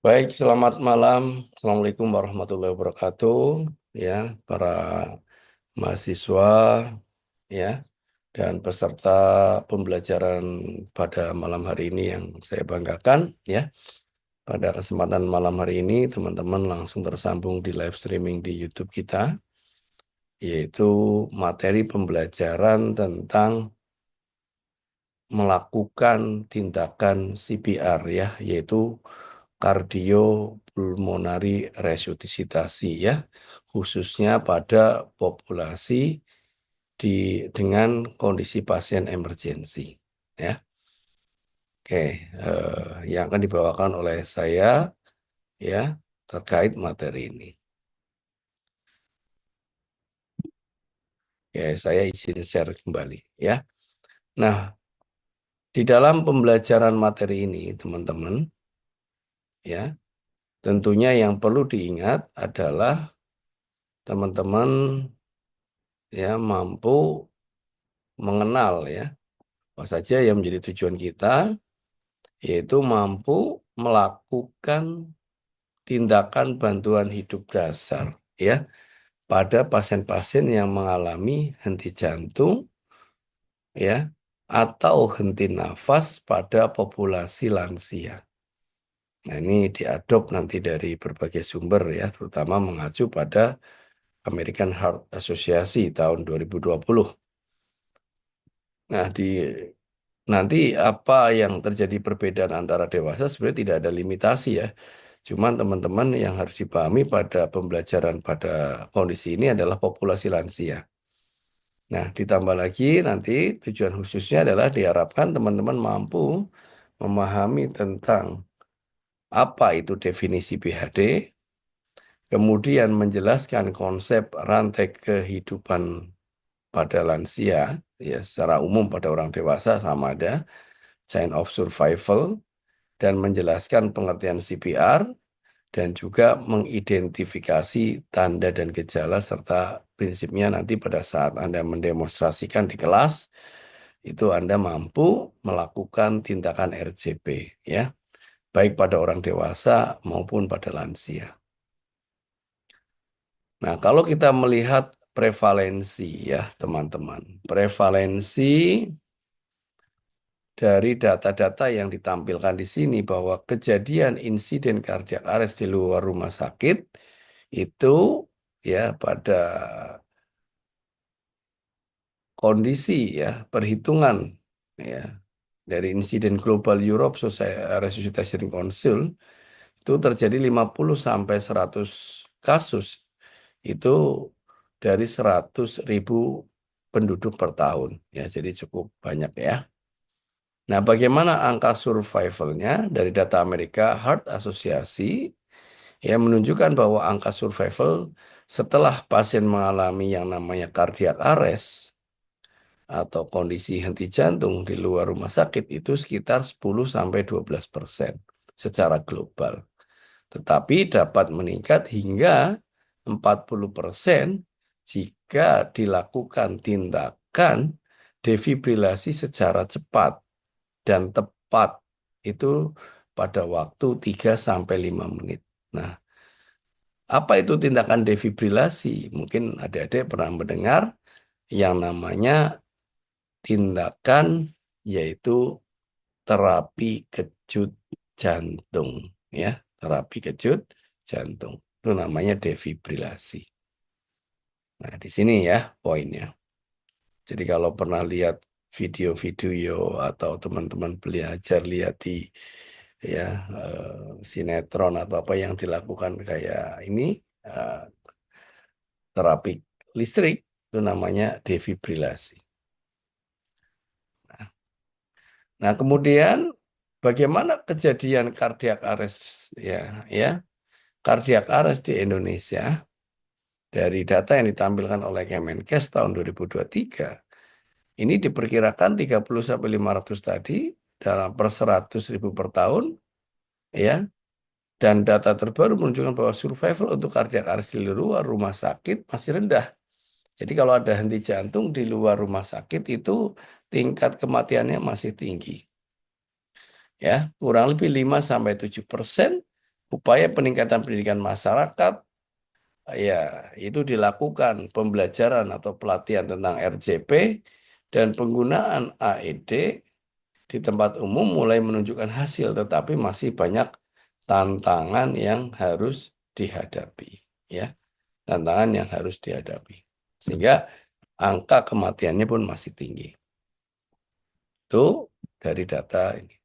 Baik, selamat malam. Assalamualaikum warahmatullahi wabarakatuh. Ya, para mahasiswa, ya, dan peserta pembelajaran pada malam hari ini yang saya banggakan, ya. Pada kesempatan malam hari ini, teman-teman langsung tersambung di live streaming di YouTube kita, yaitu materi pembelajaran tentang melakukan tindakan CPR, ya, yaitu kardiopulmonari resusitasi, ya, khususnya pada populasi di dengan kondisi pasien emergensi, ya. Oke, yang akan dibawakan oleh saya, ya, terkait materi ini. Ya, saya izin share kembali, ya. Nah, di dalam pembelajaran materi ini, teman-teman, ya, tentunya yang perlu diingat adalah teman-teman, ya, mampu mengenal, ya, apa saja yang menjadi tujuan kita, yaitu mampu melakukan tindakan bantuan hidup dasar, ya, pada pasien-pasien yang mengalami henti jantung, ya, atau henti nafas pada populasi lansia. Nah, ini diadop nanti dari berbagai sumber, ya, terutama mengacu pada American Heart Association tahun 2020. Nah, nanti apa yang terjadi perbedaan antara dewasa sebenarnya tidak ada limitasi, ya. Cuman teman-teman yang harus dipahami pada pembelajaran pada kondisi ini adalah populasi lansia. Nah, ditambah lagi nanti tujuan khususnya adalah diharapkan teman-teman mampu memahami tentang apa itu definisi PHD, kemudian menjelaskan konsep rantai kehidupan pada lansia, ya, secara umum pada orang dewasa sama ada chain of survival, dan menjelaskan pengertian CPR, dan juga mengidentifikasi tanda dan gejala serta prinsipnya nanti pada saat Anda mendemonstrasikan di kelas, itu Anda mampu melakukan tindakan RCP, ya, baik pada orang dewasa maupun pada lansia. Nah, kalau kita melihat prevalensi, ya, teman-teman, prevalensi dari data-data yang ditampilkan di sini bahwa kejadian insiden kardiak arrest di luar rumah sakit itu, ya, pada kondisi, ya, perhitungan, ya, dari insiden Global Europe Resuscitation Council itu terjadi 50 sampai 100 kasus itu dari 100.000 penduduk per tahun, ya, jadi cukup banyak, ya. Nah, bagaimana angka survivalnya dari data Amerika Heart Association, ya, menunjukkan bahwa angka survival setelah pasien mengalami yang namanya cardiac arrest atau kondisi henti jantung di luar rumah sakit itu sekitar 10-12% secara global. Tetapi dapat meningkat hingga 40% jika dilakukan tindakan defibrilasi secara cepat dan tepat, itu pada waktu 3-5 menit. Nah, apa itu tindakan defibrilasi? Mungkin adik-adik pernah mendengar yang namanya tindakan, yaitu terapi kejut jantung, ya, terapi kejut jantung. Itu namanya defibrilasi. Nah, di sini, ya, poinnya. Jadi kalau pernah lihat video-video atau teman-teman belajar lihat di, ya, sinetron atau apa yang dilakukan kayak ini, eh, terapi listrik, itu namanya defibrilasi. Nah, kemudian bagaimana kejadian cardiac arrest, ya, ya, cardiac arrest di Indonesia dari data yang ditampilkan oleh Kemenkes tahun 2023, ini diperkirakan 30-500 tadi dalam per 100.000 per tahun, ya. Dan data terbaru menunjukkan bahwa survival untuk cardiac arrest di luar rumah sakit masih rendah. Jadi kalau ada henti jantung di luar rumah sakit itu tingkat kematiannya masih tinggi. Ya, kurang lebih 5-7% upaya peningkatan pendidikan masyarakat, ya itu dilakukan pembelajaran atau pelatihan tentang RJP dan penggunaan AED di tempat umum mulai menunjukkan hasil, tetapi masih banyak tantangan yang harus dihadapi, ya, tantangan yang harus dihadapi, sehingga angka kematiannya pun masih tinggi. Itu dari data ini,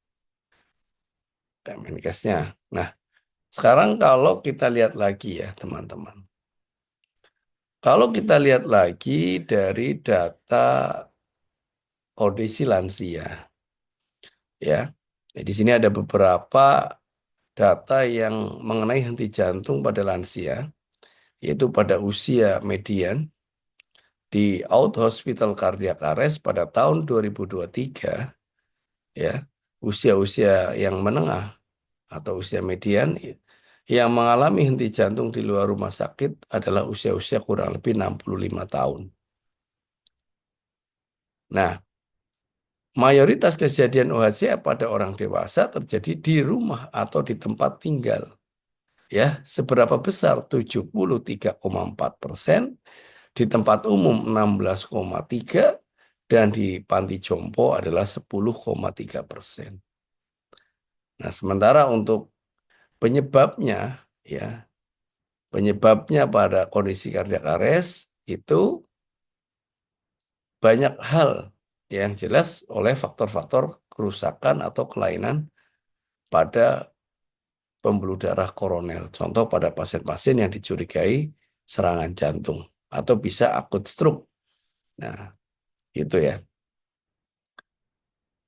Kemenkesnya. Nah, sekarang kalau kita lihat lagi ya, teman-teman. Kalau kita lihat lagi dari data kondisi lansia, ya, di sini ada beberapa data yang mengenai henti jantung pada lansia, yaitu pada usia median di out hospital cardiac arrest pada tahun 2023, ya, usia-usia yang menengah atau usia median yang mengalami henti jantung di luar rumah sakit adalah usia-usia kurang lebih 65 tahun. Nah, mayoritas kejadian OHCA pada orang dewasa terjadi di rumah atau di tempat tinggal. Ya, seberapa besar? 73,4%, di tempat umum 16,3, dan di panti jompo adalah 10,3%. Nah, sementara untuk penyebabnya, ya, penyebabnya pada kondisi kardiak arrest itu banyak hal yang jelas oleh faktor-faktor kerusakan atau kelainan pada pembuluh darah koroner. Contoh pada pasien-pasien yang dicurigai serangan jantung atau bisa akut stroke. Nah, itu ya.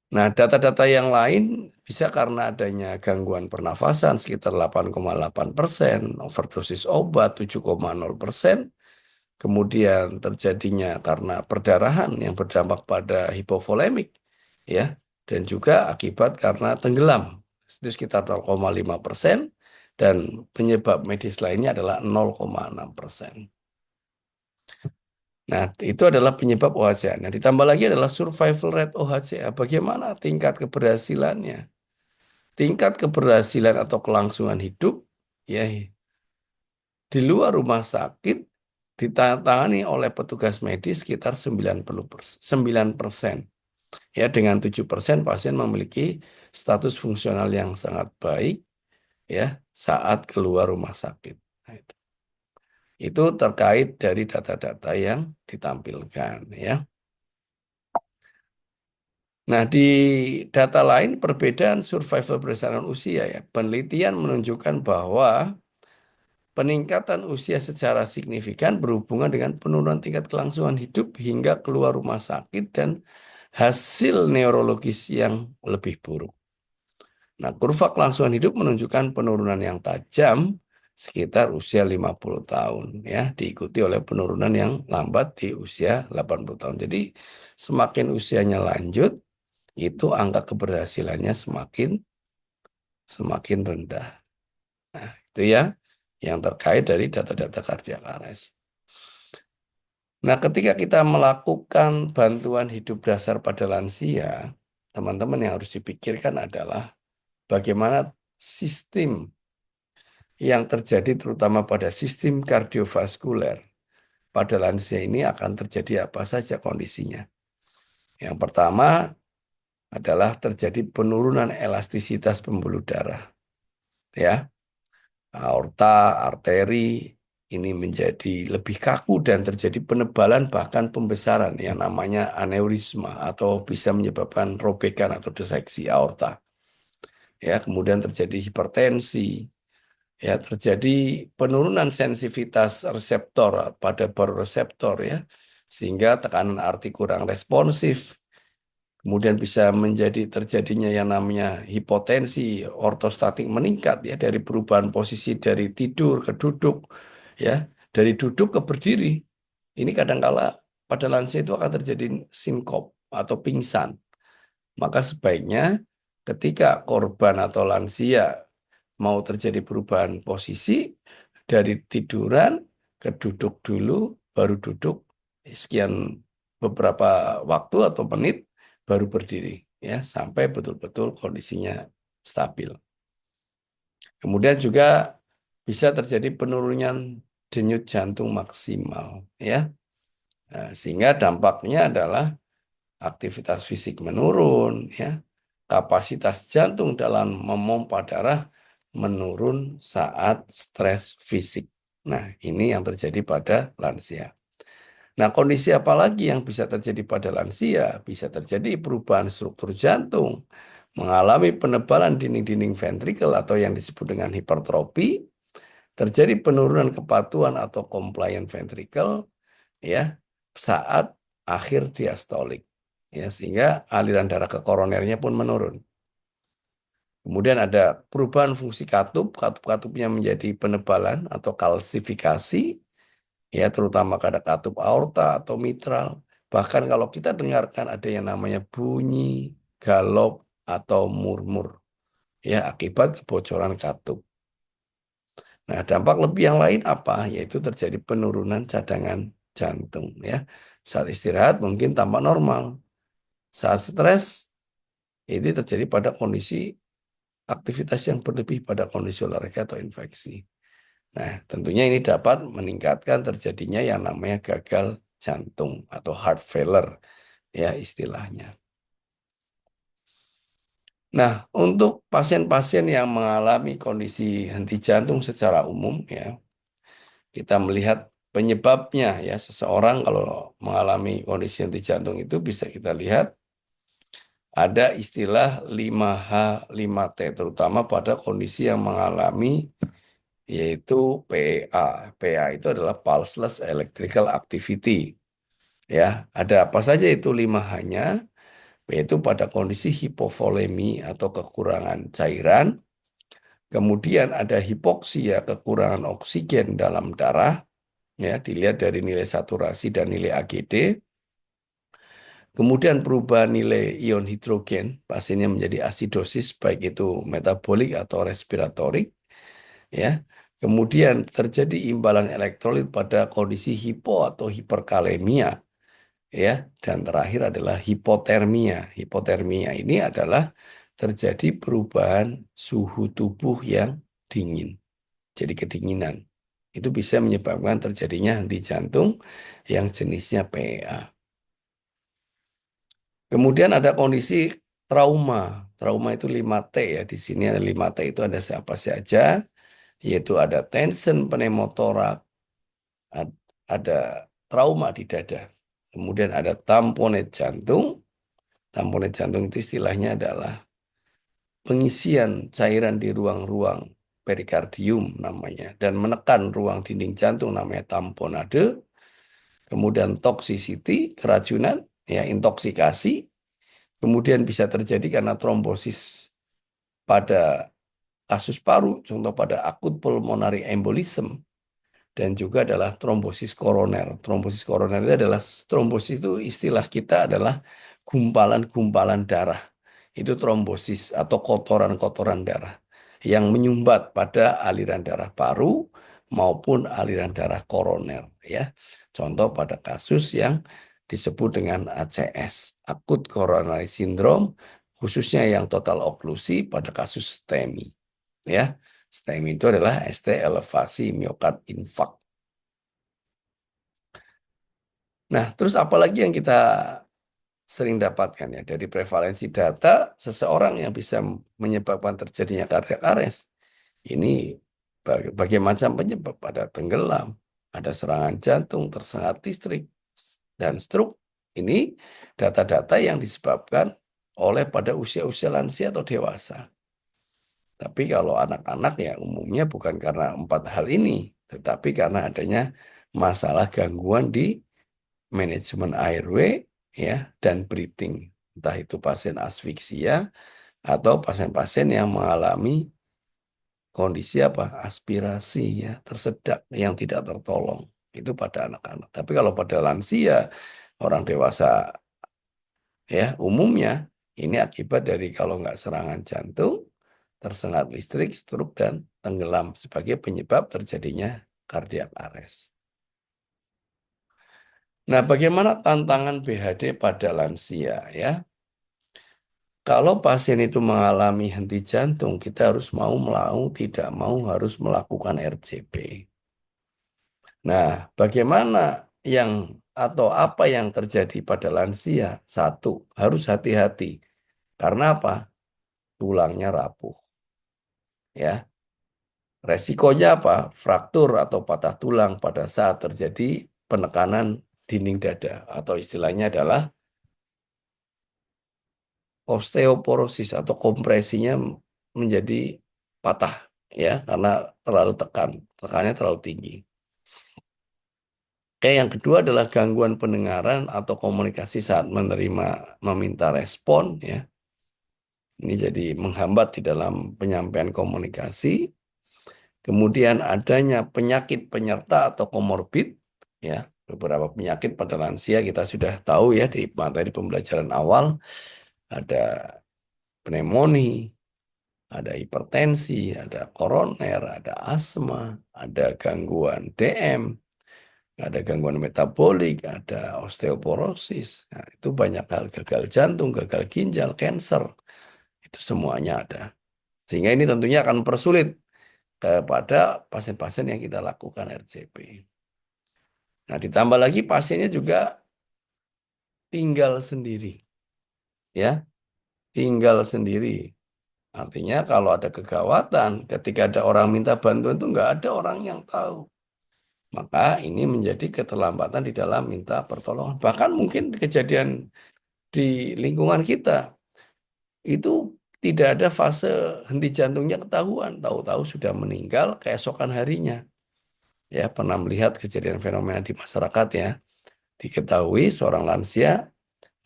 Nah, data-data yang lain bisa karena adanya gangguan pernafasan sekitar 8,8%, overdosis obat 7,0%, kemudian terjadinya karena perdarahan yang berdampak pada hipovolemik, ya, dan juga akibat karena tenggelam itu sekitar 0,5%, dan penyebab medis lainnya adalah 0,6%. Nah, itu adalah penyebab OHCA. Nah, ditambah lagi adalah survival rate OHCA. Bagaimana tingkat keberhasilannya? Tingkat keberhasilan atau kelangsungan hidup, ya, di luar rumah sakit ditangani oleh petugas medis sekitar 9%. Ya, dengan 7% pasien memiliki status fungsional yang sangat baik, ya, saat keluar rumah sakit. Nah, itu terkait dari data-data yang ditampilkan, ya. Nah, di data lain perbedaan survival berdasarkan usia, ya. Penelitian menunjukkan bahwa peningkatan usia secara signifikan berhubungan dengan penurunan tingkat kelangsungan hidup hingga keluar rumah sakit dan hasil neurologis yang lebih buruk. Nah, kurva kelangsungan hidup menunjukkan penurunan yang tajam sekitar usia 50 tahun, ya, diikuti oleh penurunan yang lambat di usia 80 tahun. Jadi, semakin usianya lanjut, itu angka keberhasilannya semakin semakin rendah. Nah, itu ya yang terkait dari data-data kardiak arrest. Nah, ketika kita melakukan bantuan hidup dasar pada lansia, teman-teman yang harus dipikirkan adalah bagaimana sistem yang terjadi terutama pada sistem kardiovaskuler pada lansia ini akan terjadi apa saja kondisinya. Yang pertama adalah terjadi penurunan elastisitas pembuluh darah. Ya, aorta, arteri ini menjadi lebih kaku dan terjadi penebalan bahkan pembesaran yang namanya aneurisma atau bisa menyebabkan robekan atau diseksi aorta. Ya, kemudian terjadi hipertensi, ya, terjadi penurunan sensitivitas reseptor pada baroreseptor, ya, sehingga tekanan arti kurang responsif. Kemudian bisa menjadi terjadinya yang namanya hipotensi ortostatik meningkat, ya, dari perubahan posisi dari tidur ke duduk, ya, dari duduk ke berdiri. Ini kadangkala pada lansia itu akan terjadi sinkop atau pingsan. Maka sebaiknya ketika korban atau lansia mau terjadi perubahan posisi dari tiduran ke duduk dulu, baru duduk sekian beberapa waktu atau menit, baru berdiri, ya, sampai betul-betul kondisinya stabil. Kemudian juga bisa terjadi penurunan denyut jantung maksimal, ya. Nah, sehingga dampaknya adalah aktivitas fisik menurun, ya. Kapasitas jantung dalam memompa darah menurun saat stres fisik. Nah, ini yang terjadi pada lansia. Nah, kondisi apa lagi yang bisa terjadi pada lansia? Bisa terjadi perubahan struktur jantung, mengalami penebalan dinding-dinding ventrikel atau yang disebut dengan hipertrofi, terjadi penurunan kepatuhan atau compliant ventricle, ya, saat akhir diastolik, ya, sehingga aliran darah ke koronernya pun menurun. Kemudian ada perubahan fungsi katup, katup-katupnya menjadi penebalan atau kalsifikasi, ya, terutama pada katup aorta atau mitral. Bahkan kalau kita dengarkan ada yang namanya bunyi, galop, atau murmur, ya, akibat kebocoran katup. Nah, dampak lebih yang lain apa? Yaitu terjadi penurunan cadangan jantung, ya. Saat istirahat mungkin tampak normal. Saat stres, ini terjadi pada kondisi aktivitas yang berlebih pada kondisi olahraga atau infeksi. Nah, tentunya ini dapat meningkatkan terjadinya yang namanya gagal jantung atau heart failure, ya, istilahnya. Nah, untuk pasien-pasien yang mengalami kondisi henti jantung secara umum, ya, kita melihat penyebabnya, ya. Seseorang kalau mengalami kondisi henti jantung itu bisa kita lihat ada istilah 5H 5T, terutama pada kondisi yang mengalami, yaitu PA. PA itu adalah pulseless electrical activity. Ya, ada apa saja itu 5H-nya? Yaitu pada kondisi hipovolemi atau kekurangan cairan, kemudian ada hipoksia, kekurangan oksigen dalam darah, ya, dilihat dari nilai saturasi dan nilai AGD. Kemudian perubahan nilai ion hidrogen, pasiennya menjadi asidosis, baik itu metabolik atau respiratorik, ya. Kemudian terjadi imbalan elektrolit pada kondisi hipo atau hiperkalemia, ya. Dan terakhir adalah hipotermia. Hipotermia ini adalah terjadi perubahan suhu tubuh yang dingin, jadi kedinginan. Itu bisa menyebabkan terjadinya henti jantung yang jenisnya PA. Kemudian ada kondisi trauma. Trauma itu 5T, ya. Di sini ada 5T itu ada siapa saja, yaitu ada tension pneumotorak, ada trauma di dada. Kemudian ada tamponet jantung. Tamponet jantung itu istilahnya adalah pengisian cairan di ruang-ruang perikardium namanya, dan menekan ruang dinding jantung namanya tamponade. Kemudian toxicity, keracunan, ya, intoksikasi. Kemudian bisa terjadi karena trombosis pada kasus paru, contoh pada akut pulmonary embolism, dan juga adalah trombosis koroner. Trombosis koroner itu adalah, trombosis itu istilah kita adalah gumpalan-gumpalan darah. Itu trombosis atau kotoran-kotoran darah yang menyumbat pada aliran darah paru maupun aliran darah koroner, ya. Contoh pada kasus yang disebut dengan ACS, akut coronary syndrome, khususnya yang total oklusi pada kasus STEMI, ya. STEMI itu adalah ST elevasi miokard infark. Nah, terus apa lagi yang kita sering dapatkan, ya, dari prevalensi data seseorang yang bisa menyebabkan terjadinya cardiac arrest? Ini berbagai macam penyebab, ada tenggelam, ada serangan jantung, tersengat listrik, dan stroke. Ini data-data yang disebabkan oleh pada usia-usia lansia atau dewasa. Tapi kalau anak-anak, ya, umumnya bukan karena empat hal ini, tetapi karena adanya masalah gangguan di manajemen airway, ya, dan breathing. Entah itu pasien asfiksia atau pasien-pasien yang mengalami kondisi apa? Aspirasi, ya, tersedak yang tidak tertolong. Itu pada anak-anak. Tapi kalau pada lansia, orang dewasa, ya, umumnya ini akibat dari kalau nggak serangan jantung, tersengat listrik, stroke, dan tenggelam sebagai penyebab terjadinya cardiac arrest. Nah, bagaimana tantangan BHD pada lansia, ya? kalau pasien itu mengalami henti jantung, kita harus mau tidak mau harus melakukan RCP. Nah, bagaimana yang atau apa yang terjadi pada lansia? Satu, harus hati-hati. Karena apa? Tulangnya rapuh. Ya, resikonya apa? Fraktur atau patah tulang pada saat terjadi penekanan dinding dada atau istilahnya adalah osteoporosis atau kompresinya menjadi patah ya karena terlalu tekannya terlalu tinggi. Oke, yang kedua adalah gangguan pendengaran atau komunikasi saat meminta respon ya. Ini jadi menghambat di dalam penyampaian komunikasi. Kemudian adanya penyakit penyerta atau komorbid ya. Beberapa penyakit pada lansia kita sudah tahu ya di materi pembelajaran awal ada pneumonia, ada hipertensi, ada koroner, ada asma, ada gangguan DM, ada gangguan metabolik, ada osteoporosis. Nah, itu banyak hal, gagal jantung, gagal ginjal, kanker, itu semuanya ada. Sehingga ini tentunya akan mempersulit kepada pasien-pasien yang kita lakukan RCP. Nah, ditambah lagi pasiennya juga tinggal sendiri, ya, tinggal sendiri. Artinya kalau ada kegawatan, ketika ada orang minta bantuan itu nggak ada orang yang tahu. Maka ini menjadi keterlambatan di dalam minta pertolongan. Bahkan mungkin kejadian di lingkungan kita itu tidak ada fase henti jantungnya ketahuan. Tahu-tahu sudah meninggal keesokan harinya. Ya, pernah melihat kejadian fenomena di masyarakat ya. Diketahui seorang lansia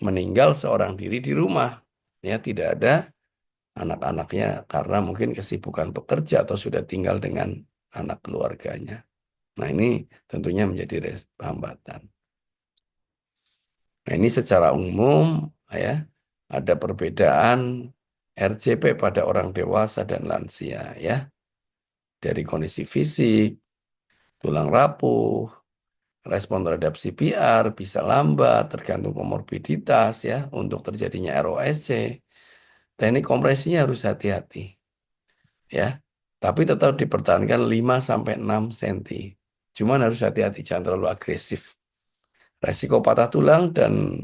meninggal seorang diri di rumah. Ya, tidak ada anak-anaknya karena mungkin kesibukan bekerja atau sudah tinggal dengan anak keluarganya. Nah, ini tentunya menjadi hambatan. Nah, ini secara umum ya ada perbedaan RCP pada orang dewasa dan lansia ya. Dari kondisi fisik, tulang rapuh, respon terhadap CPR bisa lambat tergantung komorbiditas ya untuk terjadinya ROSC. Teknik kompresinya harus hati-hati ya. Tapi tetap dipertahankan 5 sampai 6 cm. Cuman harus hati-hati jangan terlalu agresif. Resiko patah tulang dan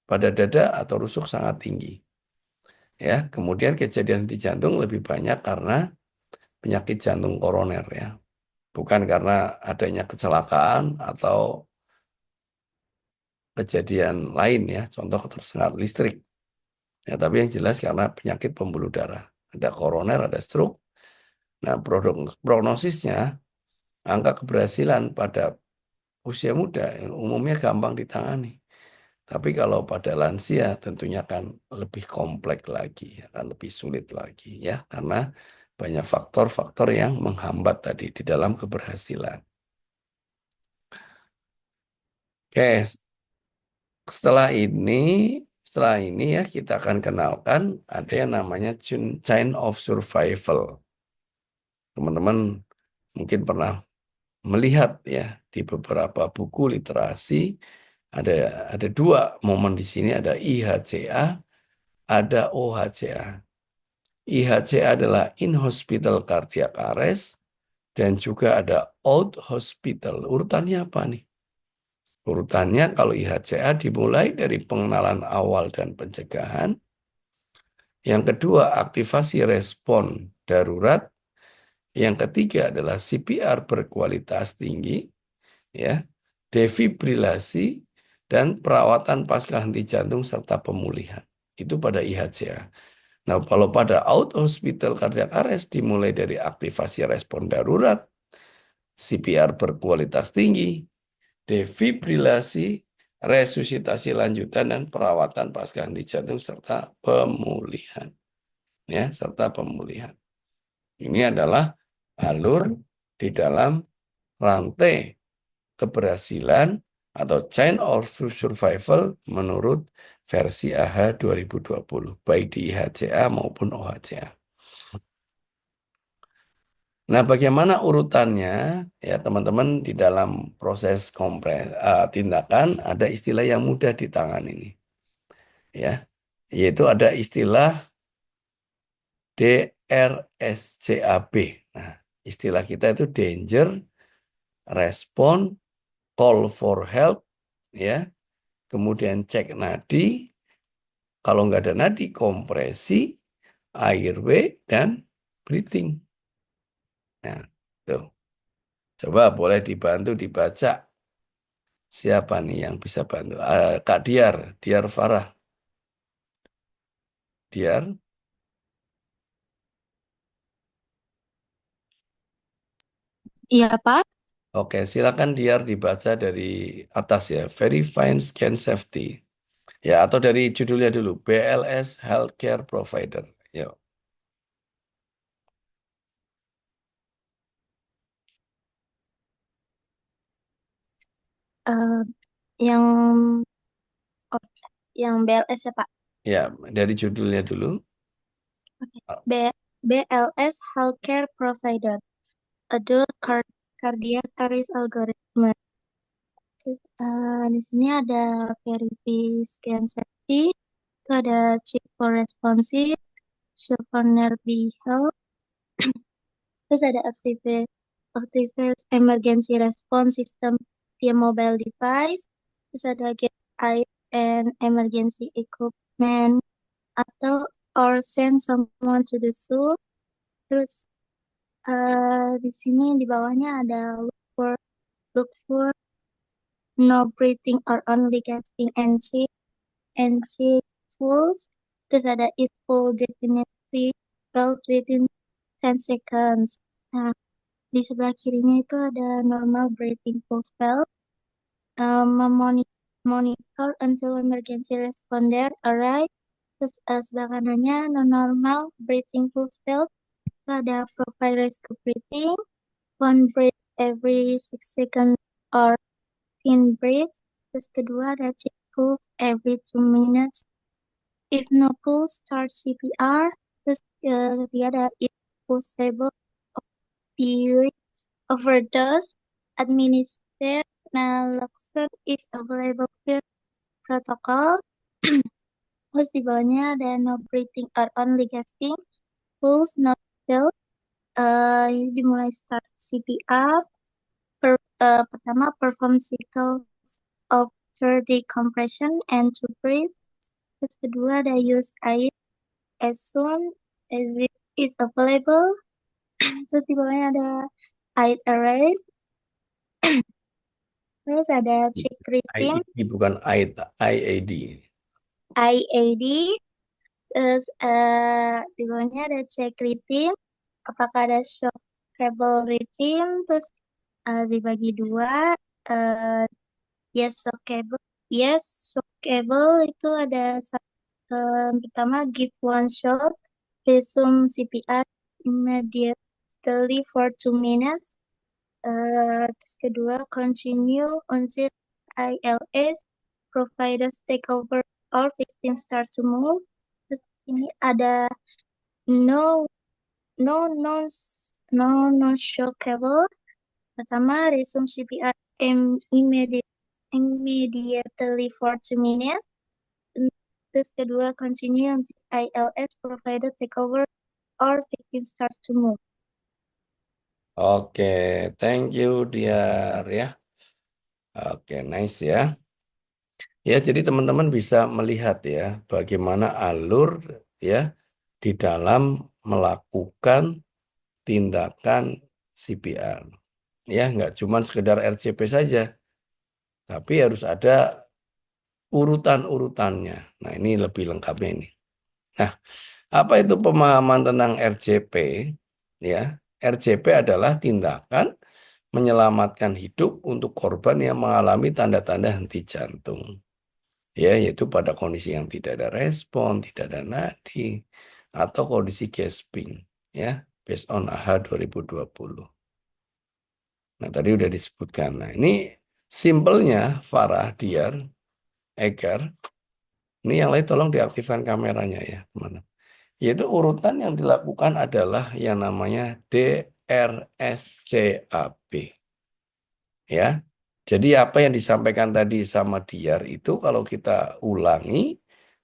pada dada atau rusuk sangat tinggi. Ya, kemudian kejadian di jantung lebih banyak karena penyakit jantung koroner ya. Bukan karena adanya kecelakaan atau kejadian lain ya, contoh tersengat listrik. Ya, tapi yang jelas karena penyakit pembuluh darah. Ada koroner, ada stroke. Nah, prognosisnya angka keberhasilan pada usia muda yang umumnya gampang ditangani. Tapi kalau pada lansia tentunya akan lebih kompleks lagi, akan lebih sulit lagi ya, karena banyak faktor-faktor yang menghambat tadi di dalam keberhasilan. Oke, setelah ini, setelah ini ya kita akan kenalkan ada yang namanya chain of survival. Teman-teman mungkin pernah melihat ya di beberapa buku literasi ada ada dua momen di sini ada IHCA, ada OHCA. IHCA adalah in-hospital cardiac arrest dan juga ada out-hospital. Urutannya apa nih? Urutannya kalau IHCA dimulai dari pengenalan awal dan pencegahan. Yang kedua, aktivasi respon darurat. Yang ketiga adalah CPR berkualitas tinggi, ya, defibrilasi, dan perawatan pasca henti jantung serta pemulihan. Itu pada IHCA. Nah, kalau pada out hospital cardiac arrest dimulai dari aktivasi respon darurat, CPR berkualitas tinggi, defibrilasi, resusitasi lanjutan dan perawatan pasca henti jantung serta pemulihan. Ya, serta pemulihan. Ini adalah alur di dalam rantai keberhasilan atau chain of survival menurut versi AH 2020, baik di IHCA maupun OHCA. Nah, bagaimana urutannya? Ya, teman-teman di dalam proses tindakan ada istilah yang mudah ditangani ini. Ya, yaitu ada istilah DRSCAB. Nah, istilah kita itu danger, respon, call for help, ya. Kemudian cek nadi, kalau nggak ada nadi, kompresi, airway, dan breathing. Nah, tuh. Coba boleh dibantu dibaca. Siapa nih yang bisa bantu? Kak Diar, Diar Farah. Diar, Iya, Pak. oke, silakan Diar dibaca dari atas ya. Very fine scan safety. Ya, atau dari judulnya dulu. BLS Healthcare Provider. Yuk. Eh, yang oh, yang BLS ya, Pak. Ya, dari judulnya dulu. Oke. BLS Healthcare Provider. Adult Cardiac Arrest Algorithm. Terus, di sini ada verify scan safety, itu ada chip for responsive, Chevrolet Health, terus ada activate emergency response system via mobile device, terus ada get aid and emergency equipment atau or send someone to the zoo. Terus di sini di bawahnya ada look for no breathing or only gasping and cheek pulse. Terus ada it full definitely felt within 10 seconds. Nah, di sebelah kirinya itu ada normal breathing pulse belt, monitor until emergency responder arrive. Terus sebelah kanannya non-normal breathing pulse belt, itu ada provide rescue breathing, one breath every 6 seconds or 10 breaths. Terus kedua ada check pulse every 2 minutes. If no pulse, start CPR. Terus ketiga ada if possible opioid overdose, administer naloxone if available per protocol. Terus di bawahnya ada no breathing or only gasping, pulse not felt. Ini dimulai start CPR. Pertama perform cycles of 30 compression and to breathe. Terus kedua ada use air as soon as it is available. Terus di bawahnya ada air arrive. Terus ada check rhythm, IED bukan AID, IAD. IAD. Terus di bawahnya ada check rhythm. Apakah ada shock cable rhythm? Terus dibagi dua. eh, yes shock cable. Yes shock cable itu ada pertama give one shot, resume CPR immediately for 2 minutes. Terus kedua, continue until ILS providers take over or victims start to move. Terus ini ada no no no no no shockable. Pertama, resume CPR immediately for 2 minutes. Terus kedua, continue until ILS provider take over or victims start to move. Oke, thank you Diar ya. Oke, nice ya. Ya, jadi teman-teman bisa melihat ya bagaimana alur ya di dalam melakukan tindakan CPR. Ya, nggak cuma sekedar RCP saja, tapi harus ada urutan-urutannya. Nah, ini lebih lengkapnya ini. Nah, apa itu pemahaman tentang RCP? Ya, RCP adalah tindakan menyelamatkan hidup untuk korban yang mengalami tanda-tanda henti jantung. Ya, yaitu pada kondisi yang tidak ada respon, tidak ada nadi, atau kondisi gasping. Ya, based on AHA 2020. Nah, tadi udah disebutkan. Nah, ini simpelnya Farah, Diar, Egar. Ini yang lain tolong diaktifkan kameranya ya, teman. Yaitu urutan yang dilakukan adalah yang namanya DRSCAB. Ya. Jadi apa yang disampaikan tadi sama Diar itu kalau kita ulangi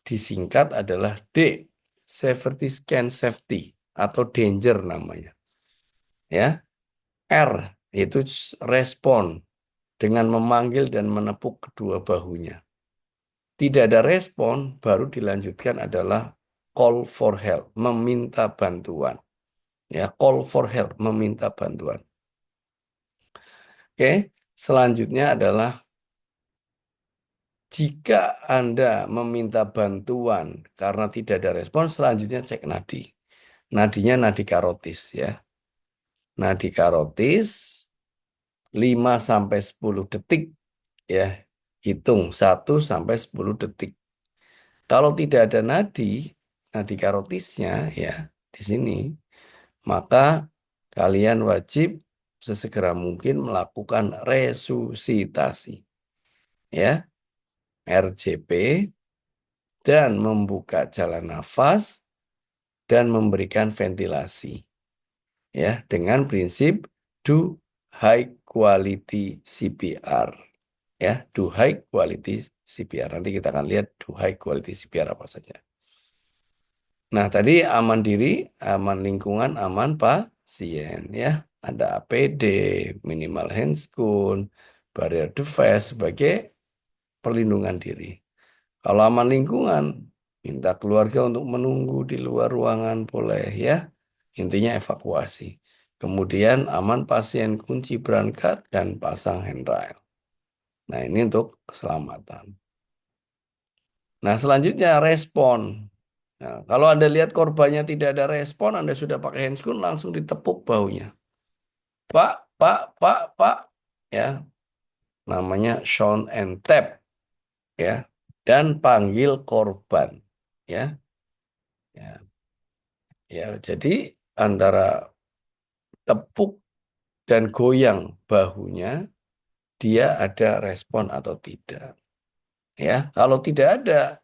disingkat adalah D, severity scan safety atau danger namanya. Ya, R itu respon dengan memanggil dan menepuk kedua bahunya. Tidak ada respon, baru dilanjutkan adalah call for help, meminta bantuan. Ya, call for help, meminta bantuan. Oke, selanjutnya adalah jika Anda meminta bantuan karena tidak ada respon, selanjutnya cek nadi. Nadinya nadi karotis ya. Nadi karotis 5 sampai 10 detik ya. Hitung 1 sampai 10 detik. Kalau tidak ada nadi karotisnya ya di sini, maka kalian wajib sesegera mungkin melakukan resusitasi ya, RJP, dan membuka jalan nafas dan memberikan ventilasi ya dengan prinsip do high quality CPR ya, do high quality CPR. Nanti kita akan lihat do high quality CPR apa saja. Nah, tadi aman diri, aman lingkungan, aman pasien ya. Ada APD, minimal handscoon, barrier device sebagai perlindungan diri. Kalau aman lingkungan, minta keluarga untuk menunggu di luar ruangan boleh ya. Intinya evakuasi. Kemudian aman pasien, kunci berangkat dan pasang handrail. Nah, ini untuk keselamatan. Nah, selanjutnya respon. Nah, kalau Anda lihat korbannya tidak ada respon, Anda sudah pakai handscoon, langsung ditepuk bahunya. Pak, Pak, Pak, Pak. Ya, namanya Sean and tap. Ya, dan panggil korban. Ya, ya, ya. Jadi antara tepuk dan goyang bahunya, dia ada respon atau tidak. Ya, kalau tidak ada,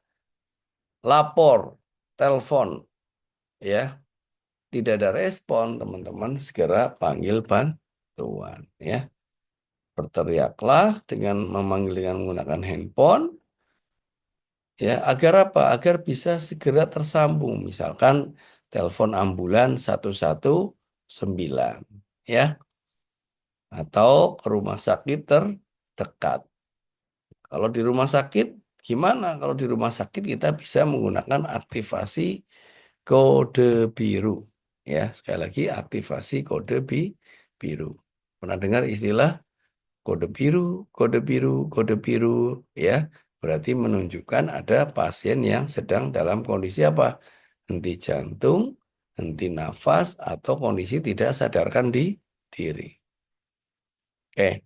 lapor, telepon. Ya, tidak ada respon, teman-teman segera panggil bantuan ya. Berteriaklah dengan memanggil dengan menggunakan handphone ya, agar apa? Agar bisa segera tersambung. Misalkan telepon ambulans 119 ya, atau ke rumah sakit terdekat. Kalau di rumah sakit gimana? Kalau di rumah sakit kita bisa menggunakan aktivasi kode biru. Ya, sekali lagi aktivasi kode biru. Pernah dengar istilah kode biru, kode biru, kode biru? Ya, berarti menunjukkan ada pasien yang sedang dalam kondisi apa? Henti jantung, henti nafas, atau kondisi tidak sadarkan diri. Oke.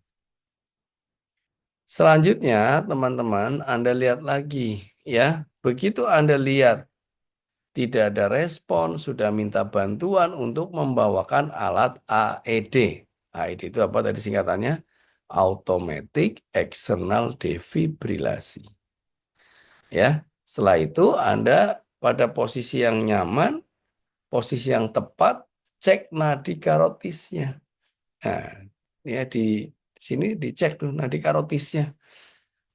Selanjutnya, teman-teman, Anda lihat lagi ya. Begitu Anda lihat tidak ada respon, sudah minta bantuan untuk membawakan alat AED. AED itu apa tadi singkatannya? Automatic External Defibrillasi. Ya, setelah itu Anda pada posisi yang nyaman, posisi yang tepat, cek nadi karotisnya. Nah, ya di sini dicek tuh nadi karotisnya.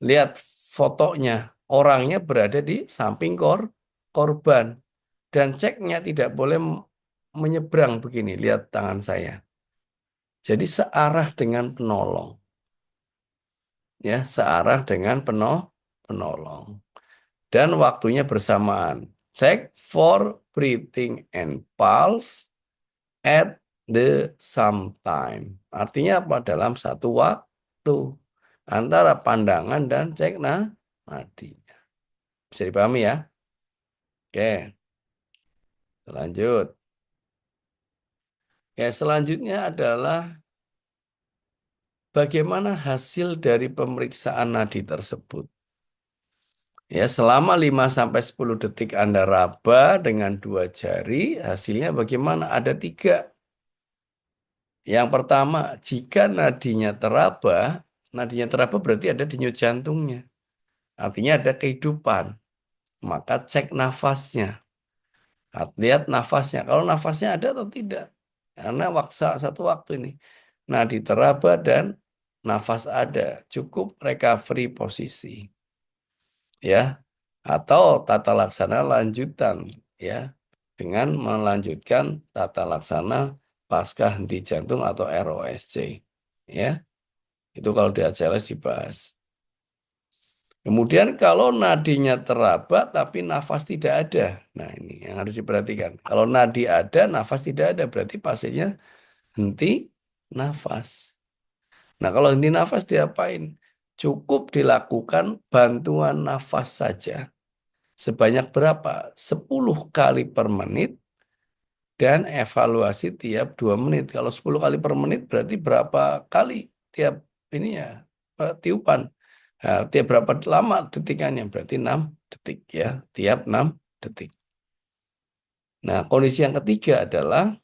Lihat fotonya, orangnya berada di samping korban. Dan ceknya tidak boleh menyeberang begini, lihat tangan saya. Jadi searah dengan penolong. Ya, searah dengan penolong. Dan waktunya bersamaan. Check for breathing and pulse at the same time. Artinya apa? Dalam satu waktu. Antara pandangan dan cek nadinya. Bisa dipahami ya? Oke, lanjut. Ya, selanjutnya adalah bagaimana hasil dari pemeriksaan nadi tersebut. Ya, selama 5-10 detik Anda raba dengan 2 jari, hasilnya bagaimana? Ada 3. Yang pertama, jika nadinya teraba berarti ada denyut jantungnya. Artinya ada kehidupan. Maka cek nafasnya. Lihat nafasnya. Kalau nafasnya ada atau tidak. Karena satu waktu ini. Nadi teraba dan nafas ada. Cukup recovery posisi. Ya. atau tata laksana lanjutan ya dengan melanjutkan tata laksana pasca henti jantung atau ROSC ya. Itu kalau di ACLS dibahas. Kemudian kalau nadinya teraba tapi nafas tidak ada. Nah, ini yang harus diperhatikan. Kalau nadi ada, nafas tidak ada, berarti pasiennya henti nafas. Nah, kalau henti nafas diapain? Cukup dilakukan bantuan nafas saja. Sebanyak berapa? 10 kali per menit dan evaluasi tiap 2 menit. Kalau 10 kali per menit berarti berapa kali tiap ini ya tiupan. Nah, tiap berapa lama detikannya? Berarti 6 detik ya, tiap 6 detik. Nah, kondisi yang ketiga adalah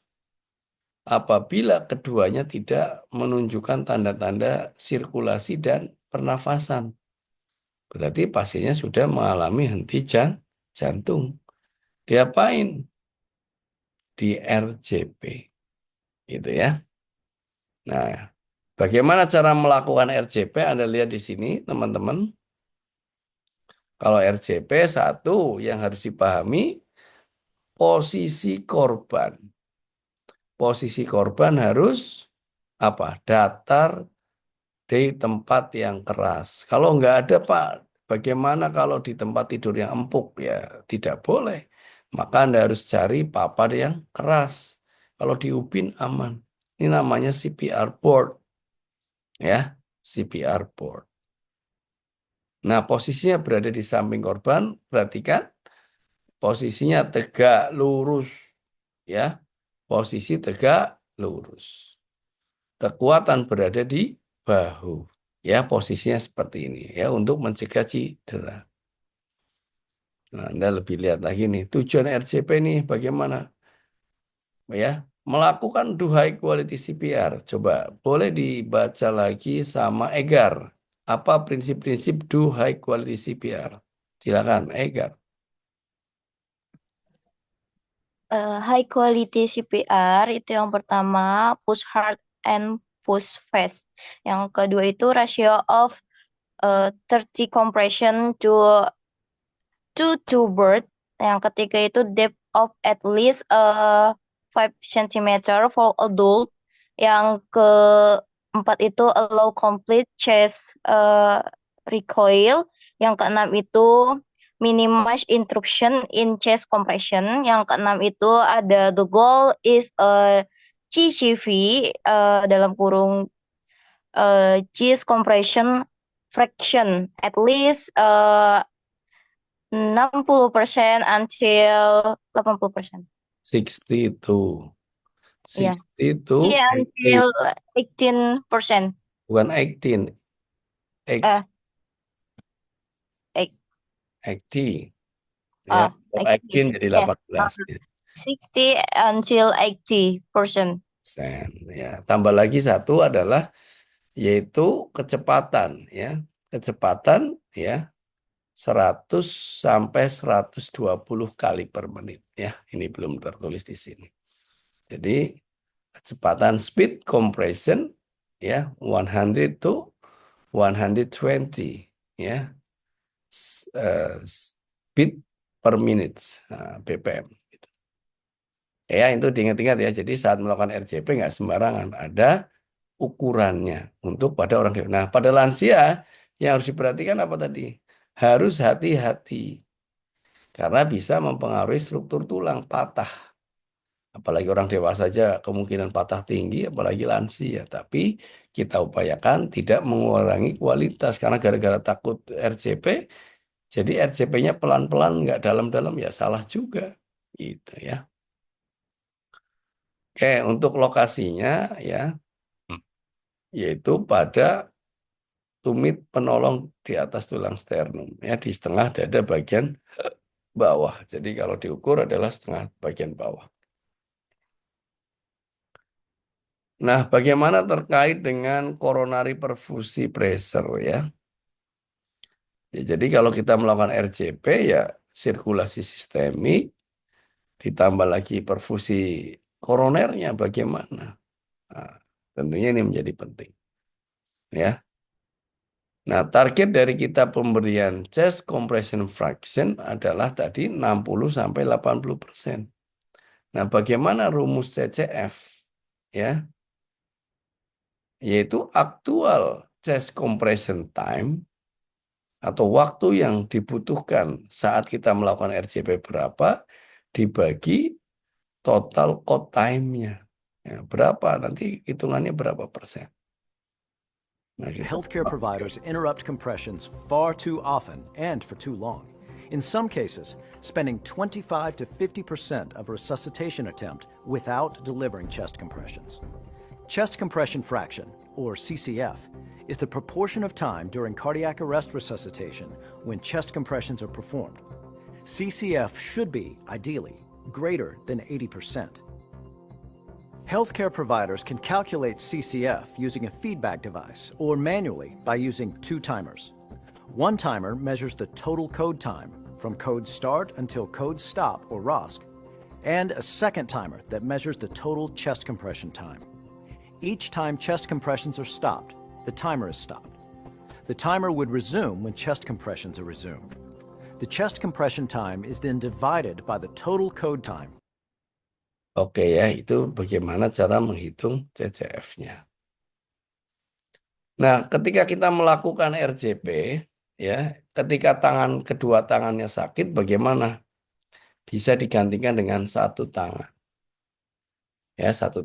apabila keduanya tidak menunjukkan tanda-tanda sirkulasi dan pernafasan. Berarti pasiennya sudah mengalami henti jantung. Diapain? Di RJP. Gitu ya. Nah, bagaimana cara melakukan RJP? Anda lihat di sini, teman-teman. Kalau RJP, satu yang harus dipahami, posisi korban. Posisi korban harus apa? Datar di tempat yang keras. Kalau nggak ada, Pak, bagaimana kalau di tempat tidur yang empuk? Ya, tidak boleh. Maka Anda harus cari papan yang keras. Kalau di ubin aman. Ini namanya CPR board. Ya, CPR board. Nah, posisinya berada di samping korban, perhatikan posisinya tegak lurus, ya, posisi tegak lurus. Kekuatan berada di bahu, ya, posisinya seperti ini, ya, untuk mencegah cedera. Nah, Anda lebih lihat lagi nih, tujuan RCP nih bagaimana, ya, melakukan do high quality CPR. Coba boleh dibaca lagi sama Egar. Apa prinsip-prinsip do high quality CPR? Silakan, Egar. High quality CPR itu yang pertama, push hard and push fast. Yang kedua itu ratio of 30 compression to birth. Yang ketiga itu depth of at least 5 cm for adult. Yang keempat itu allow complete chest recoil. Yang keenam itu minimize interruption in chest compression. Yang keenam itu ada the goal is a CCV dalam kurung chest compression fraction at least 60% until 80%. 62. Iya. 62, Until 18%. bukan 18, Eh, eight- 80. Ya, kalau 18 80. jadi Ya. 18. Ya. 60 until 80%. Sen. Ya, tambah lagi satu adalah yaitu kecepatan ya. Kecepatan ya 100 sampai 120 kali per menit ya. Ini belum tertulis di sini. Jadi kecepatan speed compression ya 100 to 120 ya. Beat per minute, BPM. Gitu. Ya, itu diingat-ingat ya. Jadi saat melakukan RJP nggak sembarangan. Ada ukurannya untuk pada orang dewasa. Nah, pada lansia yang harus diperhatikan apa tadi? Harus hati-hati. Karena bisa mempengaruhi struktur tulang patah. Apalagi orang dewasa saja kemungkinan patah tinggi, apalagi lansia. Tapi kita upayakan tidak mengurangi kualitas. Karena gara-gara takut RJP, jadi RCP-nya pelan-pelan, nggak dalam-dalam, ya salah juga. Gitu ya. Oke, untuk lokasinya ya, yaitu pada tumit penolong di atas tulang sternum, ya di setengah dada bagian bawah. Jadi kalau diukur adalah setengah bagian bawah. Nah, bagaimana terkait dengan coronary perfusi pressure ya? Ya, jadi kalau kita melakukan RCP ya sirkulasi sistemik, ditambah lagi perfusi koronernya bagaimana? Nah, tentunya ini menjadi penting. Ya. Nah, target dari kita pemberian chest compression fraction adalah tadi 60-80%. Nah, bagaimana rumus CCF? Ya, yaitu aktual chest compression time atau waktu yang dibutuhkan saat kita melakukan RCP berapa dibagi total code time-nya. Ya, berapa? Nanti hitungannya berapa persen. Nah, gitu. Healthcare providers interrupt compressions far too often and for too long. In some cases, spending 25 to 50% of a resuscitation attempt without delivering chest compressions. Chest compression fraction, or CCF, is the proportion of time during cardiac arrest resuscitation when chest compressions are performed. CCF should be, ideally, greater than 80%. Healthcare providers can calculate CCF using a feedback device or manually by using two timers. One timer measures the total code time from code start until code stop or ROSC, and a second timer that measures the total chest compression time. Each time chest compressions are stopped, the timer is stopped. The timer would resume when chest compressions are resumed. The chest compression time is then divided by the total code time. Oke ya, itu bagaimana cara menghitung CCF-nya. Nah, ketika kita melakukan RCP, ya, ketika kedua tangannya sakit, bagaimana? Bisa digantikan dengan satu tangan. Ya, satu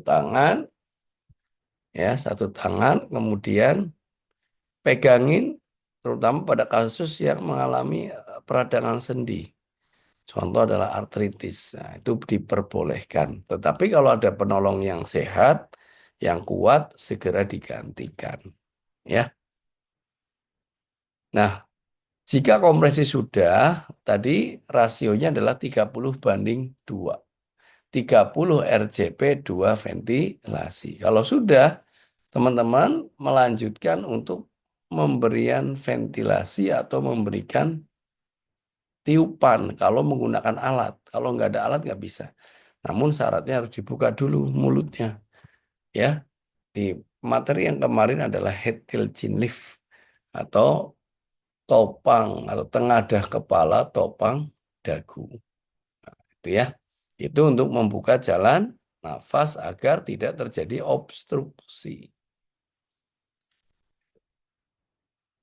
tangan, kemudian pegangin, terutama pada kasus yang mengalami peradangan sendi. Contoh adalah artritis. Nah, itu diperbolehkan. Tetapi kalau ada penolong yang sehat, yang kuat, segera digantikan. Ya. Nah, jika kompresi sudah, tadi rasionya adalah 30:2. 30 RCP, 2 ventilasi. Kalau sudah, teman-teman melanjutkan untuk memberian ventilasi atau memberikan tiupan kalau menggunakan alat. Kalau nggak ada alat nggak bisa. Namun syaratnya harus dibuka dulu mulutnya. Ya, di materi yang kemarin adalah head till chin lift atau topang atau tengadah kepala topang dagu. Nah, itu ya. Itu untuk membuka jalan nafas agar tidak terjadi obstruksi.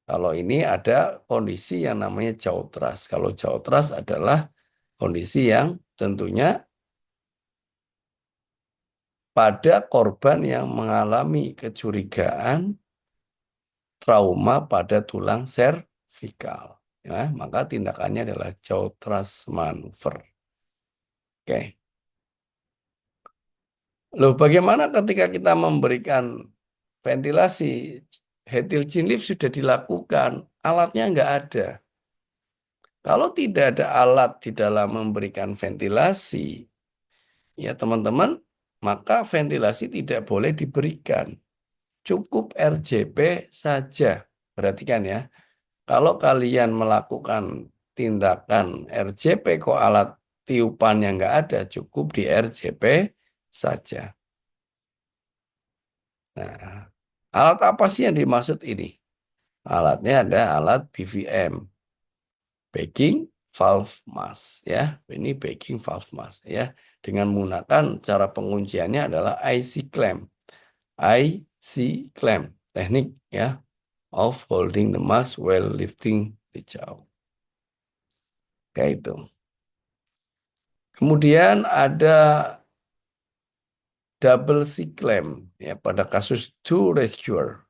Kalau ini ada kondisi yang namanya jautras. Kalau jautras adalah kondisi yang tentunya pada korban yang mengalami kecurigaan trauma pada tulang servikal. Ya, maka tindakannya adalah jautras manuver. Oke. Loh, bagaimana ketika kita memberikan ventilasi? Head till chin lift sudah dilakukan, alatnya nggak ada. Kalau tidak ada alat di dalam memberikan ventilasi, ya teman-teman, maka ventilasi tidak boleh diberikan. Cukup RJP saja. Perhatikan ya, kalau kalian melakukan tindakan RJP kok alat tiupannya nggak ada, cukup di RJP saja. Nah, alat apa sih yang dimaksud ini? Alatnya ada alat BVM, backing valve mask ya. Ini backing valve mask ya. Dengan menggunakan cara pengunciannya adalah IC clamp. IC clamp, teknik ya of holding the mask while lifting the jaw. Kayak itu. Kemudian ada double C clamp ya pada kasus two rescuer.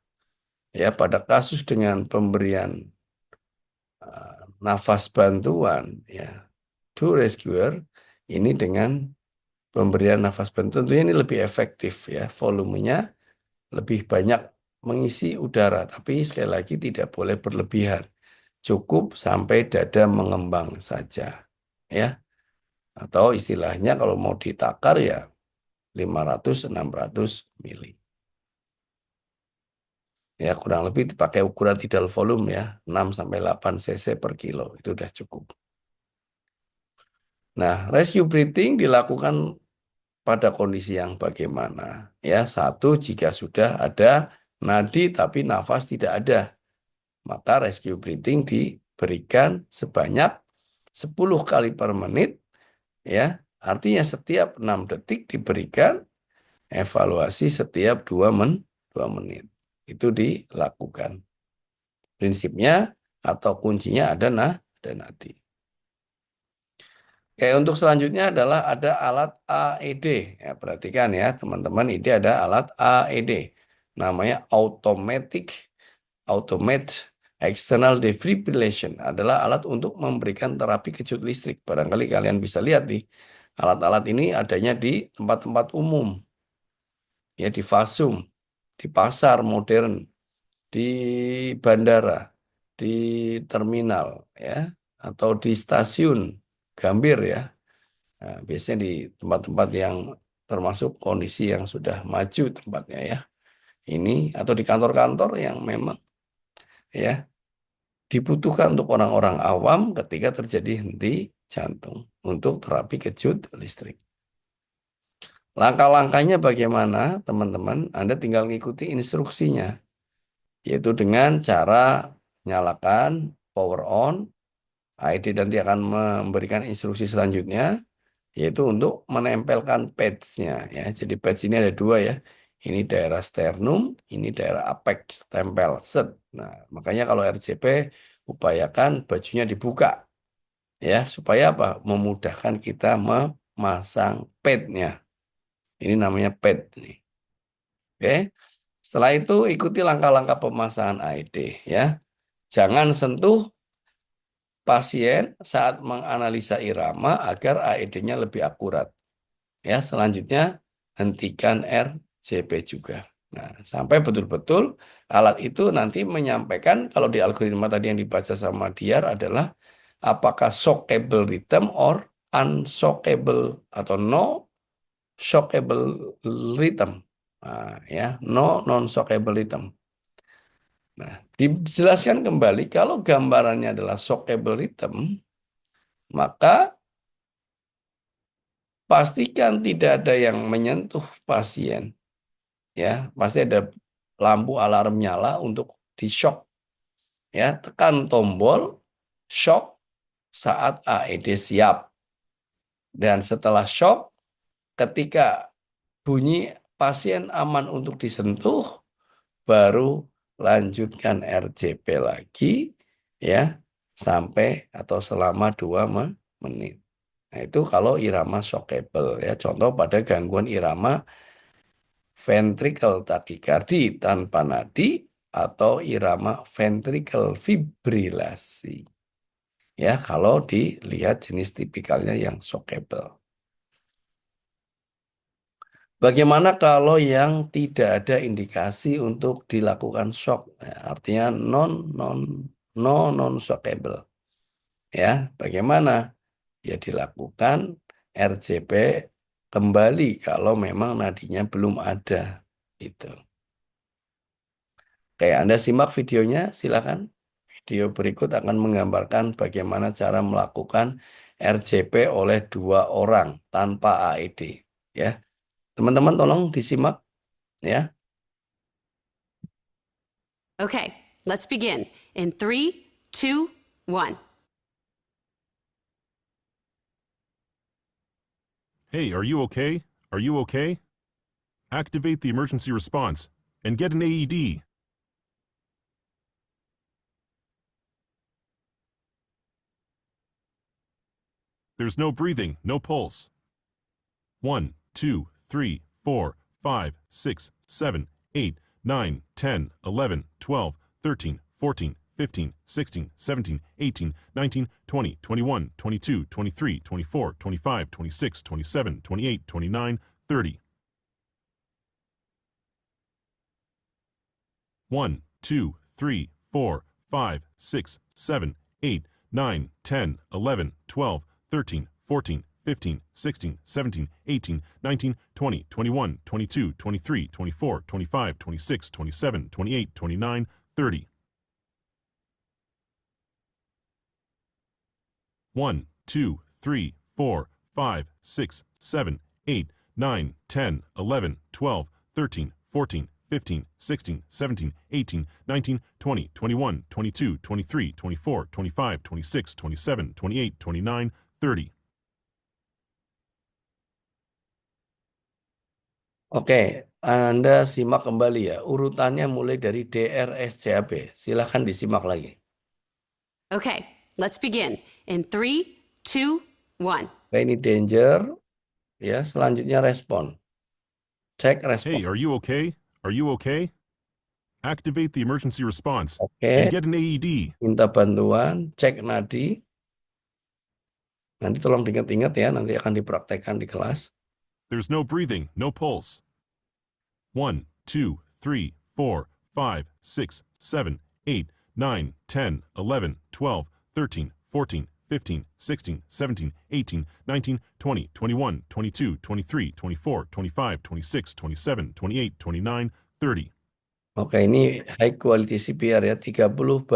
Ya, pada kasus dengan pemberian nafas bantuan, ya, two rescuer, ini dengan pemberian nafas bantuan, tentunya ini lebih efektif, ya, volumenya lebih banyak mengisi udara, tapi sekali lagi tidak boleh berlebihan, cukup sampai dada mengembang saja, ya, atau istilahnya kalau mau ditakar ya 500-600 mili. Ya, kurang lebih dipakai ukuran tidal volume ya, 6-8 cc per kilo, itu udah cukup. Nah, rescue breathing dilakukan pada kondisi yang bagaimana? Ya, satu, jika sudah ada nadi tapi nafas tidak ada. maka rescue breathing diberikan sebanyak 10 kali per menit, ya. Artinya setiap 6 detik diberikan, evaluasi setiap 2 menit. Itu dilakukan. Prinsipnya atau kuncinya ada nadi. Oke, untuk selanjutnya adalah ada alat AED. Ya, perhatikan ya teman-teman, ini ada alat AED. Namanya Automate External Defibrillation. Adalah alat untuk memberikan terapi kejut listrik. Barangkali kalian bisa lihat nih, alat-alat ini adanya di tempat-tempat umum. Ya, di fasum, di pasar modern, di bandara, di terminal, ya, atau di stasiun Gambir ya. Nah, biasanya di tempat-tempat yang termasuk kondisi yang sudah maju tempatnya ya. Ini atau di kantor-kantor yang memang ya dibutuhkan untuk orang-orang awam ketika terjadi henti jantung untuk terapi kejut listrik. Langkah-langkahnya bagaimana, teman-teman? Anda tinggal ngikuti instruksinya, yaitu dengan cara nyalakan power on. AED nanti akan memberikan instruksi selanjutnya, yaitu untuk menempelkan pads-nya ya. Jadi pads ini ada 2 ya. Ini daerah sternum, ini daerah apex, tempel set. Nah, makanya kalau RJP upayakan bajunya dibuka ya, supaya apa? Memudahkan kita memasang pad-nya. Ini namanya pad nih. Oke. Setelah itu ikuti langkah-langkah pemasangan AED ya. Jangan sentuh pasien saat menganalisa irama agar AED-nya lebih akurat. Ya, selanjutnya hentikan RJP juga. Nah, sampai betul-betul alat itu nanti menyampaikan, kalau di algoritma tadi yang dibaca sama Diar adalah apakah shockable rhythm or unshockable atau no shockable rhythm. Nah, ya, no non-shockable rhythm. Nah, dijelaskan kembali kalau gambarannya adalah shockable rhythm, maka pastikan tidak ada yang menyentuh pasien. Ya, pasti ada lampu alarm nyala untuk di-shock. Ya, tekan tombol shock saat AED siap. Dan setelah shock, ketika bunyi pasien aman untuk disentuh, baru lanjutkan RJP lagi ya sampai atau selama 2 menit. Nah, itu kalau irama shockable ya. Contoh pada gangguan irama ventricle takikardi tanpa nadi atau irama ventricle fibrilasi. Ya, kalau dilihat jenis tipikalnya yang shockable. Bagaimana kalau yang tidak ada indikasi untuk dilakukan shock? Nah, artinya non shockable. Ya, bagaimana? Ya dilakukan RJP kembali kalau memang nadinya belum ada. Itu. Kayak Anda simak videonya, silakan. Video berikut akan menggambarkan bagaimana cara melakukan RJP oleh 2 orang tanpa AED. Ya. Teman-teman tolong disimak ya. Okay, let's begin. In 3, 2, 1. Hey, are you okay? Are you okay? Activate the emergency response and get an AED. There's no breathing, no pulse. 1, 2, 3, 4, 5, 6, 7, 8, 9, 10, 11, 12, 13, 14, 15, 16, 17, 18, 19, 20, 21, 22, 23, 24, 25, 26, 27, 28, 29, 30. 1, 2, 3, 4, 5, 6, 7, 8, 9, 10, 11, 12, 13, 14, 15, 16, 17, 18, 19, 20, 21, 22, 23, 24, 25, 26, 27, 28, 29, 30. 1, 2, 3, 4, 5, 6, 7, 8, 9, 10, 11, 12, 13, 14, 15, 16, 17, 18, 19, 20, 21, 22, 23, 24, 25, 26, 27, 28, 29, 30. Oke, Anda simak kembali ya. Urutannya mulai dari DRSCAB. Silahkan disimak lagi. Okay, let's begin. In 3, 2, 1. Oke, ini danger. Ya, selanjutnya respon. Cek respon. Hey, are you okay? Are you okay? Activate the emergency response Oke, and get an AED. minta bantuan, cek nadi. Nanti tolong diingat-ingat ya, nanti akan dipraktekkan di kelas. There's no breathing, no pulse. 1, 2, 3, 4, 5, 6, 7, 8, 9, 10, 11, 12, 13, 14, 15, 16, 17, 18, 19, 20, 21, 22, 23, 24, 25, 26, 27, 28, 29, 30. Oke, ini high quality CPR ya, 30/2.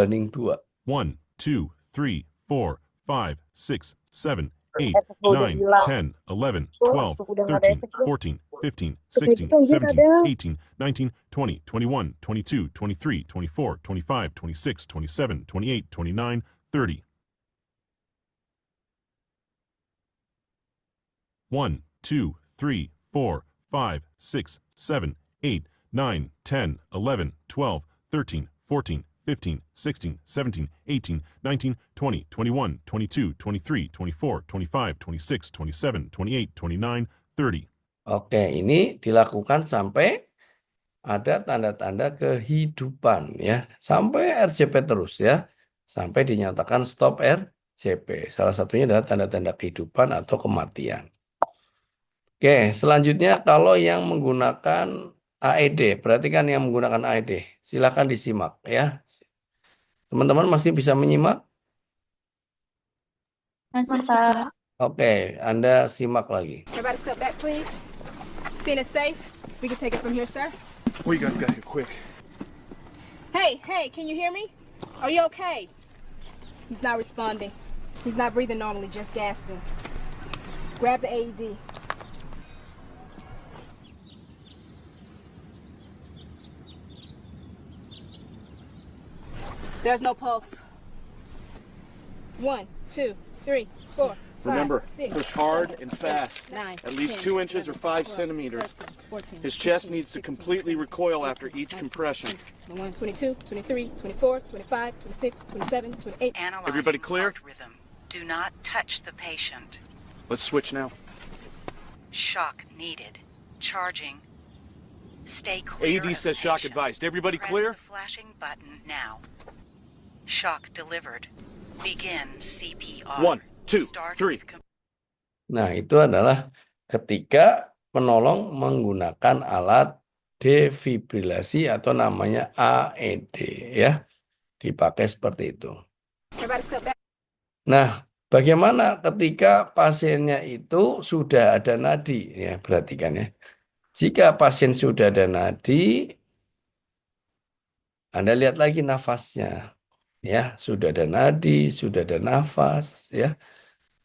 1, 2, 3, 4, 5, 6, 7, 8, Efek gua udah 9, bilang, 10, 11, gua 12, langsung udah nggak ada 13, efek gua. 14, 15, Efek 16, itu anjir 17, ada. 18, 19, 20, 21, 22, 23, 24, 25, 26, 27, 28, 29, 30. 1, 2, 3, 4, 5, 6, 7, 8, 9, 10, 11, 12, 13, 14, 15, 16, 17, 18, 19, 20, 21, 22, 23, 24, 25, 26, 27, 28, 29, 30. Oke, ini dilakukan sampai ada tanda-tanda kehidupan ya, sampai RCP terus ya, sampai dinyatakan stop RCP. Salah satunya adalah tanda-tanda kehidupan atau kematian. Oke, selanjutnya kalau yang menggunakan AED, perhatikan yang menggunakan AED. Silakan disimak ya. Teman-teman masih bisa menyimak? Masih, Pak. Oke, Anda simak lagi. Everybody step back, please. Scene is safe. We can take it from here, sir. Oh, you guys got here quick. Hey, can you hear me? Are you okay? He's not responding. He's not breathing normally, just gasping. Grab the AED. There's no pulse. 1, 2, 3, 4. Remember, 5, 6, push hard 7, and fast. 9, At least 10, 2 inches or 11, 5 12, centimeters. 13, 14, His chest 15, needs to 16, completely 17, recoil 18, after each 19, compression. 21, 22, 23, 24, 25, 26, 27, 28. Analyzing Everybody clear? heart rhythm. Do not touch the patient. Let's switch now. Shock needed. Charging. Stay clear. AED of says the shock patient. advised. Everybody Press clear? the flashing button now. Shock delivered. Begin CPR. 1, 2, Start 3. with Nah, itu adalah ketika penolong menggunakan alat defibrilasi atau namanya AED ya. Dipakai seperti itu. Everybody step back. Nah, bagaimana ketika pasiennya itu sudah ada nadi ya, perhatikan ya. Jika pasien sudah ada nadi, Anda lihat lagi nafasnya. Ya, sudah ada nadi, sudah ada nafas ya.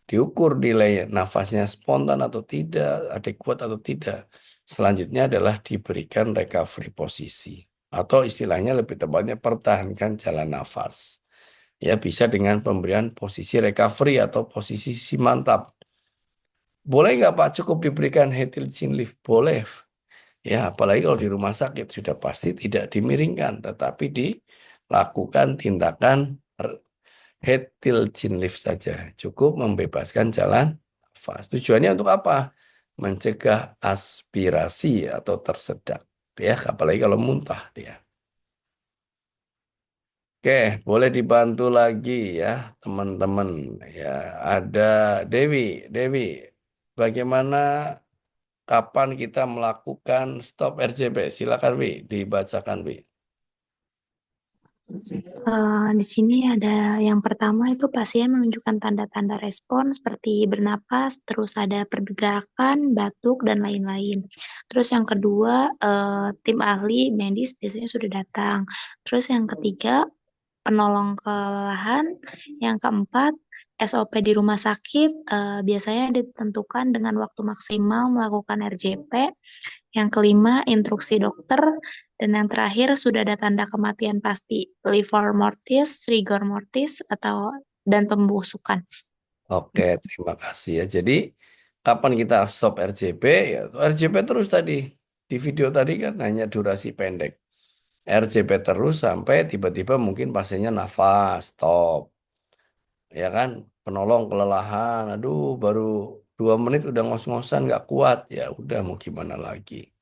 Diukur nilai nafasnya spontan atau tidak, adekuat atau tidak. Selanjutnya adalah diberikan recovery posisi. Atau istilahnya lebih tepatnya pertahankan jalan nafas. Ya, bisa dengan pemberian posisi recovery atau posisi mantap. Boleh nggak Pak cukup diberikan hetilchin lift? Boleh. Ya, apalagi kalau di rumah sakit sudah pasti tidak dimiringkan, tetapi dilakukan tindakan hetilchin lift saja. Cukup membebaskan jalan nafas. Tujuannya untuk apa? Mencegah aspirasi atau tersedak. Ya, apalagi kalau muntah dia. Oke, boleh dibantu lagi ya teman-teman. Ya, ada Dewi. Dewi, bagaimana kapan kita melakukan stop RCP? Silakan Wi, dibacakan Wi. Di sini ada yang pertama itu pasien menunjukkan tanda-tanda respon seperti bernapas, terus ada pergerakan, batuk, dan lain-lain. Terus yang kedua, tim ahli medis biasanya sudah datang. Terus yang ketiga, penolong kelelahan. Yang keempat, SOP di rumah sakit biasanya ditentukan dengan waktu maksimal melakukan RJP. Yang kelima, instruksi dokter. Dan yang terakhir sudah ada tanda kematian pasti, livor mortis, rigor mortis, dan pembusukan. Oke, terima kasih ya. Jadi kapan kita stop RJP? Ya RJP terus tadi. Di video tadi kan hanya durasi pendek. RJP terus sampai tiba-tiba mungkin pasiennya nafas, stop. Ya kan, penolong kelelahan. Aduh, baru 2 menit udah ngos-ngosan, nggak kuat. Ya udah mau gimana lagi.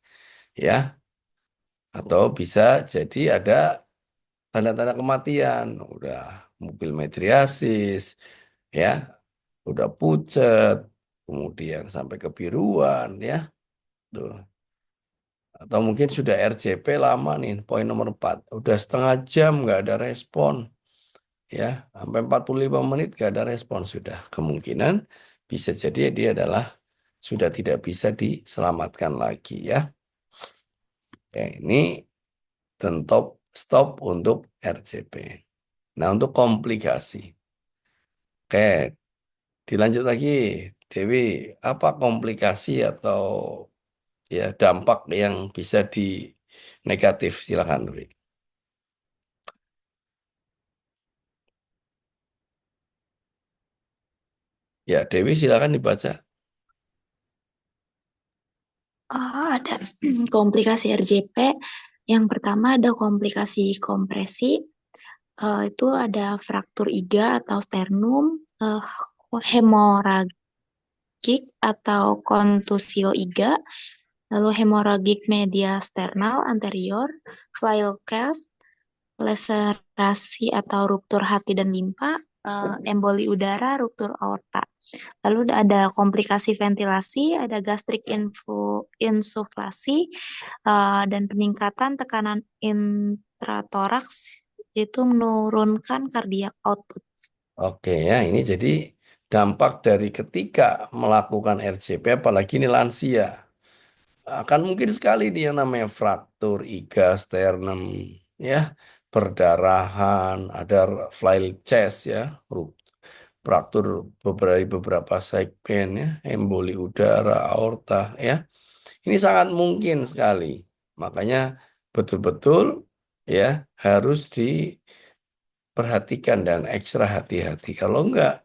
Ya, atau bisa jadi ada tanda-tanda kematian. Udah mobil metriasis, ya, udah pucet, kemudian sampai kebiruan, ya. Tuh. Atau mungkin sudah RJP lama nih, poin nomor 4. Udah setengah jam nggak ada respon. Ya, sampai 45 menit nggak ada respon. Sudah kemungkinan bisa jadi dia adalah sudah tidak bisa diselamatkan lagi ya. Oke, ini stop stop untuk RJP. Nah, untuk komplikasi. Oke, dilanjut lagi. Dewi, apa komplikasi atau ya dampak yang bisa di negatif? Silakan, Dewi. Ya, Dewi silakan dibaca. Ada komplikasi RJP. Yang pertama ada komplikasi kompresi. Itu ada fraktur iga atau sternum, hemoragik atau kontusio iga, lalu hemoragik media sternal anterior, Schleierkes, laserasi atau ruptur hati dan limpa, emboli udara, ruptur aorta. Lalu ada komplikasi ventilasi, ada gastric insuflasi, dan peningkatan tekanan intratoraks itu menurunkan cardiac output. Oke ya, ini jadi dampak dari ketika melakukan RJP, apalagi ini lansia. Akan mungkin sekali dia namanya fraktur iga sternum, ya, perdarahan, ada flail chest ya, fraktur beberapa segmen ya, emboli udara, aorta ya. Ini sangat mungkin sekali. Makanya betul-betul ya harus diperhatikan dan ekstra hati-hati. Kalau enggak,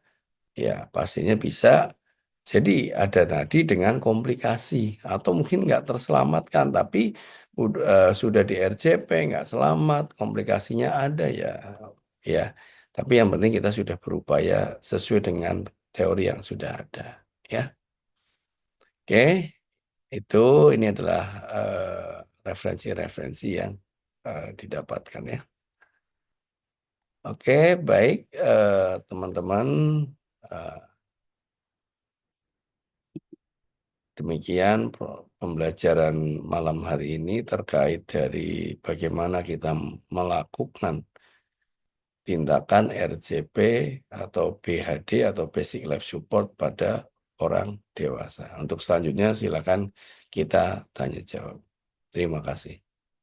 ya pastinya bisa jadi ada tadi dengan komplikasi atau mungkin nggak terselamatkan, tapi sudah di RJP nggak selamat, komplikasinya ada ya, ya. Tapi yang penting kita sudah berupaya sesuai dengan teori yang sudah ada, ya. Oke, itu ini adalah referensi-referensi yang didapatkan ya. Oke, baik teman-teman. Demikian pembelajaran malam hari ini terkait dari bagaimana kita melakukan tindakan RJP atau BHD atau Basic Life Support pada orang dewasa. Untuk selanjutnya silakan kita tanya jawab. Terima kasih.